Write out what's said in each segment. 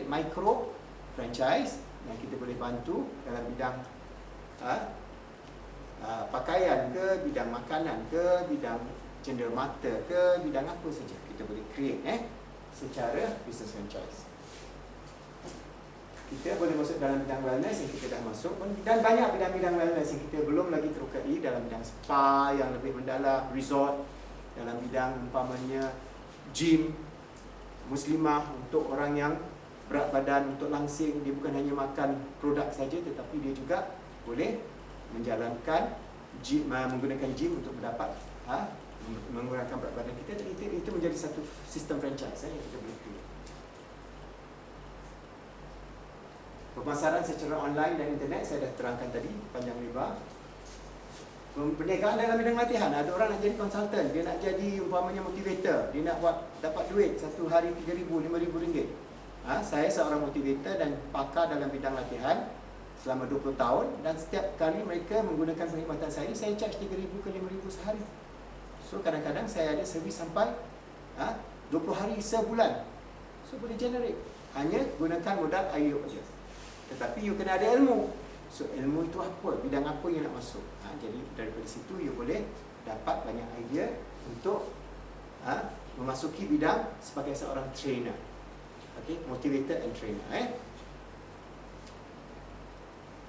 micro franchise yang kita boleh bantu dalam bidang pakaian ke, bidang makanan ke, bidang cenderamata ke, bidang apa saja kita boleh create secara business franchise. Kita boleh masuk dalam bidang wellness yang kita dah masuk, dan banyak bidang-bidang wellness yang kita belum lagi terukai, dalam bidang spa yang lebih mendalam, resort, dalam bidang umpamanya gym muslimah untuk orang yang berat badan, untuk langsing. Dia bukan hanya makan produk saja, tetapi dia juga boleh menjalankan gym, menggunakan gym untuk mendapat mengurangkan berat badan kita. Itu menjadi satu sistem franchise yang kita boleh create. Pemasaran secara online dan internet saya dah terangkan tadi panjang lebar. Perniagaan dalam bidang latihan, ada orang nak jadi konsultan, dia nak jadi umpamanya motivator, dia nak dapat duit satu hari RM3,000, RM5,000. Saya seorang motivator dan pakar dalam bidang latihan selama 20 tahun, dan setiap kali mereka menggunakan perkhidmatan saya charge RM3,000 ke RM5,000 sehari. So kadang-kadang saya ada servis sampai 20 hari sebulan. So boleh generate, hanya gunakan modal IO saja. Tetapi you kena ada ilmu. So ilmu itu apa? Bidang apa yang nak masuk? Jadi daripada situ you boleh dapat banyak idea untuk memasuki bidang sebagai seorang trainer. Okay, motivator and trainer.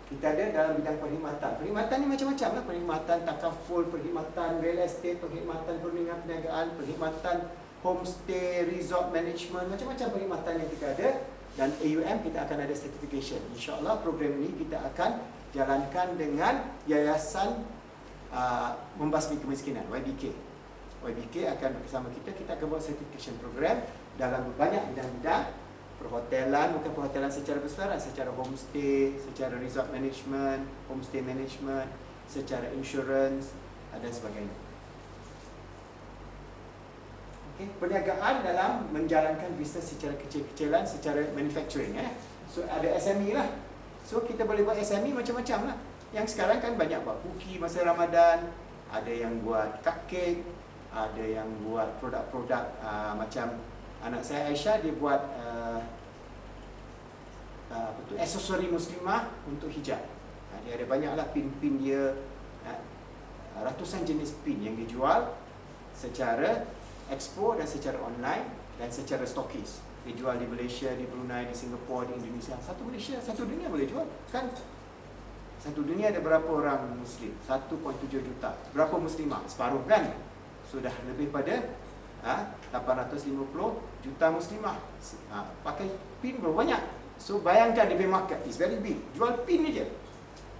Kita ada dalam bidang perkhidmatan. Perkhidmatan ni macam-macam lah. Perkhidmatan takaful, perkhidmatan real estate, perkhidmatan perniagaan, perkhidmatan homestay, resort management, macam-macam perkhidmatan yang kita ada. Dan AUM kita akan ada certification. InsyaAllah program ini kita akan jalankan dengan Yayasan Membasmi Kemiskinan, YBK. YBK akan bersama kita akan buat certification program dalam banyak bidang-bidang perhotelan, bukan perhotelan secara besaran, secara homestay, secara resort management, homestay management, secara insurance dan sebagainya. Perniagaan dalam menjalankan bisnes secara kecil-kecilan, secara manufacturing. So ada SME lah. So kita boleh buat SME macam-macam lah. Yang sekarang kan banyak buat cookie masa Ramadan, ada yang buat cupcake, ada yang buat produk-produk macam anak saya Aisyah, dia buat aksesori muslimah untuk hijab. Dia ada banyaklah pin-pin dia, ratusan jenis pin yang dijual secara ekspor dan secara online dan secara stokis. Dijual di Malaysia, di Brunei, di Singapura, di Indonesia. Satu Malaysia, satu dunia boleh jual. Kan satu dunia ada berapa orang Muslim? 1.7 juta. Berapa Muslimah? Separuh kan? Sudah lebih pada 850 juta Muslimah. Pakai pin berapa banyak? So bayangkan the market is very big. Jual pin aja.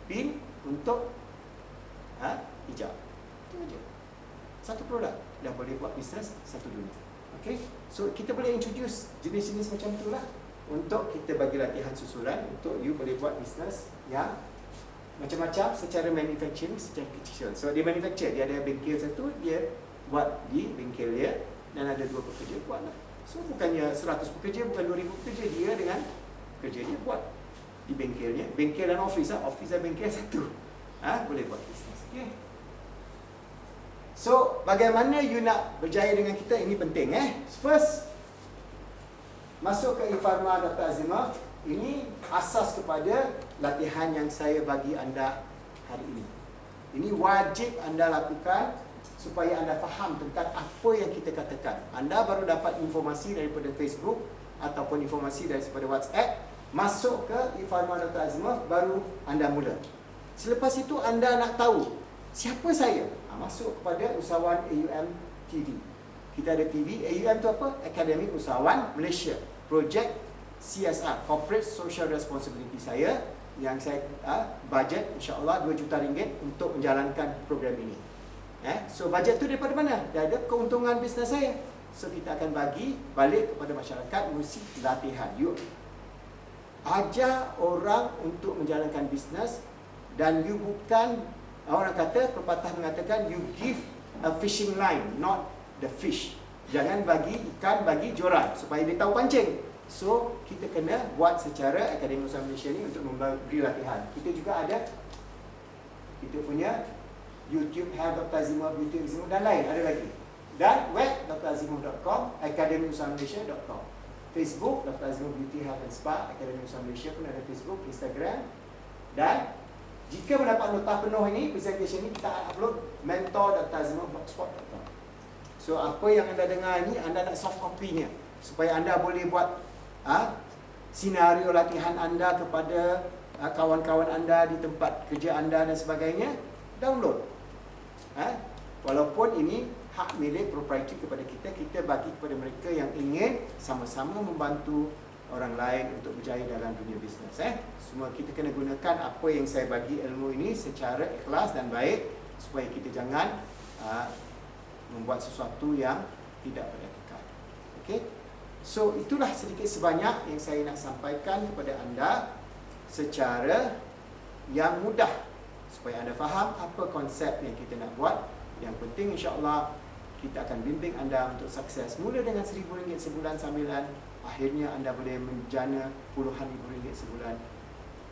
Pin untuk hijab. Itu aja. Satu produk dah boleh buat bisnes satu dunia. Okay? So kita boleh introduce jenis-jenis macam itulah untuk kita bagi latihan susulan untuk you boleh buat bisnes yang macam-macam secara manufacturing, secara kecil. So dia manufacture, dia ada bengkel satu, dia buat di bengkel dia, dan ada 2 pekerja buat lah. So bukannya 100 pekerja, bukan 2,000 pekerja, dia dengan kerja dia buat di bengkelnya. Bengkel dan office lah, office dan bengkel satu. Boleh buat bisnes. Okay? So, bagaimana you nak berjaya dengan kita? Ini penting. First, masuk ke Infarma Dr. Azimov. Ini asas kepada latihan yang saya bagi anda hari ini. Ini wajib anda lakukan supaya anda faham tentang apa yang kita katakan. Anda baru dapat informasi daripada Facebook ataupun informasi daripada WhatsApp, masuk ke Infarma Dr. Azimov, baru anda mula. Selepas itu anda nak tahu siapa saya? Masuk kepada usahawan AUM TV. Kita ada TV. AUM tu apa? Akademi Usahawan Malaysia. Projek CSR, Corporate Social Responsibility saya, yang saya budget insya-Allah RM2 juta untuk menjalankan program ini. So budget tu daripada mana? Dari keuntungan bisnes saya. So kita akan bagi balik kepada masyarakat mesti latihan. You ajar orang untuk menjalankan bisnes, dan you bukan, orang kata, pepatah mengatakan, you give a fishing line, not the fish. Jangan bagi ikan, bagi joran supaya dia tahu pancing. So kita kena buat secara Akademi Usahawan Malaysia ni untuk memberi latihan. Kita juga ada kita punya YouTube Health Dr. Azimov, YouTube Azimov dan lain ada lagi. Dan web drazimov.com, akademiusahawanmalaysia.com. Facebook, Dr. Azimah Beauty Health and Spa, Akademi Usaha Malaysia pun ada Facebook, Instagram. Dan jika mendapat nota penuh ini, presentation ini, kita upload mentor.azimah.blogspot.com. So apa yang anda dengar ni, anda nak soft copy-nya supaya anda boleh buat senario latihan anda kepada kawan-kawan anda di tempat kerja anda dan sebagainya. Download. Walaupun ini hak milik proprietary kepada kita, kita bagi kepada mereka yang ingin sama-sama membantu orang lain untuk berjaya dalam dunia bisnes. Semua kita kena gunakan apa yang saya bagi ilmu ini secara ikhlas dan baik supaya kita jangan membuat sesuatu yang tidak beretika. Okey. So itulah sedikit sebanyak yang saya nak sampaikan kepada anda secara yang mudah supaya anda faham apa konsep yang kita nak buat. Yang penting insya-Allah kita akan bimbing anda untuk sukses. Mula dengan RM1,000 sebulan sambilan akhirnya anda boleh menjana puluhan ribu ringgit sebulan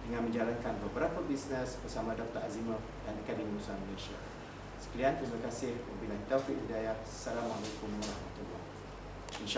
dengan menjalankan beberapa bisnes bersama Dr. Azimah dan Akademi Usaha Malaysia. Sekian, terima kasih. Wabillahi taufiq hidayah. Assalamualaikum warahmatullahi wabarakatuh.